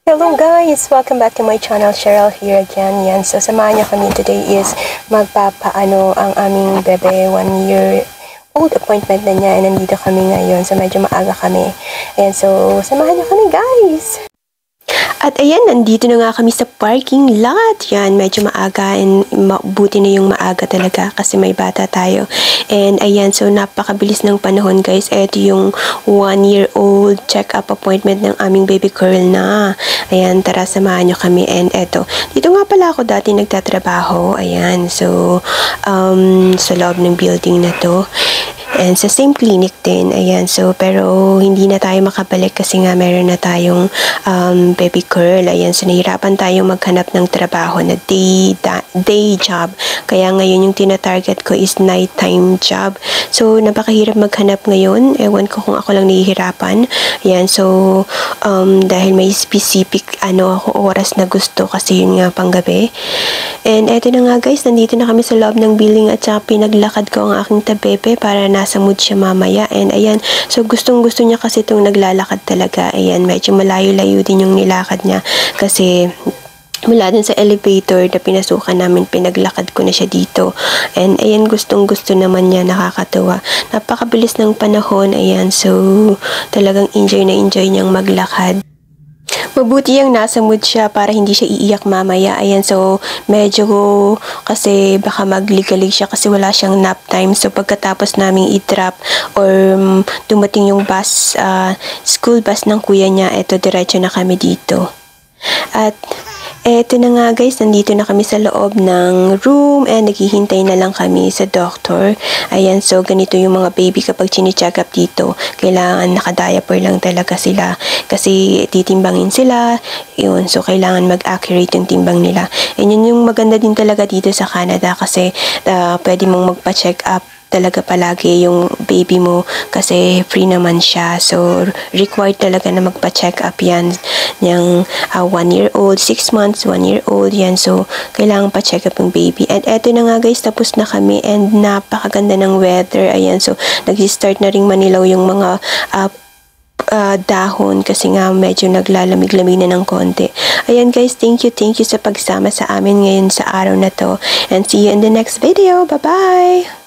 Hello guys! Welcome back to my channel. Cheryl here again. Yan. So, samahan niyo kami today is magpapaano ang aming bebe. 1-year old appointment na niya. And nandito kami ngayon. So, medyo maaga kami. Ayan. So, samahan niyo kami guys! At ayan, nandito na nga kami sa parking lot. Yan, medyo maaga and buti na yung maaga talaga kasi may bata tayo. And ayan, so napakabilis ng panahon guys. Ito yung 1-year-old check-up appointment ng aming baby girl na. Ayan, tara samahan nyo kami. And eto, dito nga pala ako dati nagtatrabaho. Ayan, so sa loob ng building na to. And sa same clinic din, ayan, so, pero hindi na tayo makabalik kasi nga meron na tayong baby girl, ayan, so nahirapan tayong maghanap ng trabaho na day job, kaya ngayon yung tina-target ko is nighttime job, so napakahirap maghanap ngayon, ewan ko kung ako lang nahihirapan, ayan, so, dahil may specific, ako, oras na gusto kasi yun nga panggabi, and eto na nga guys, nandito na kami sa loob ng building at saka pinaglakad ko ang aking tabebe para nasa mood siya mamaya. And ayan, so gustong-gusto niya kasi itong naglalakad talaga. Ayan, medyo malayo-layo din yung nilakad niya kasi mula din sa elevator na pinasukan namin, pinaglakad ko na siya dito. And ayan, gustong-gusto naman niya, nakakatuwa. Napakabilis ng panahon, ayan, so talagang enjoy na enjoy niyang maglakad. Mabuti yung nasa mood siya para hindi siya iiyak mamaya. Ayan, so medyo kasi baka magligalig siya kasi wala siyang nap time. So pagkatapos naming i-drop or dumating yung bus, school bus ng kuya niya, eto diretso na kami dito. At eto na nga guys, nandito na kami sa loob ng room and naghihintay na lang kami sa doctor. Ayan, so ganito yung mga baby kapag chine-check up dito. Kailangan naka-diaper lang talaga sila kasi titimbangin sila. Yun, so kailangan mag-accurate yung timbang nila. And yun yung maganda din talaga dito sa Canada kasi pwede mong magpa-check up talaga palagi yung baby mo kasi free naman siya. So, required talaga na magpa-check up yan. Yung 1-year-old, 6 months, 1-year-old, yan. So, kailangan pa-check up yung baby. And eto na nga guys, tapos na kami and napakaganda ng weather. Ayan, so, nag-start na ring manilaw yung mga dahon kasi nga medyo naglalamig-lamig na ng konti. Ayan guys, thank you sa pagsama sa amin ngayon sa araw na to. And see you in the next video. Bye-bye!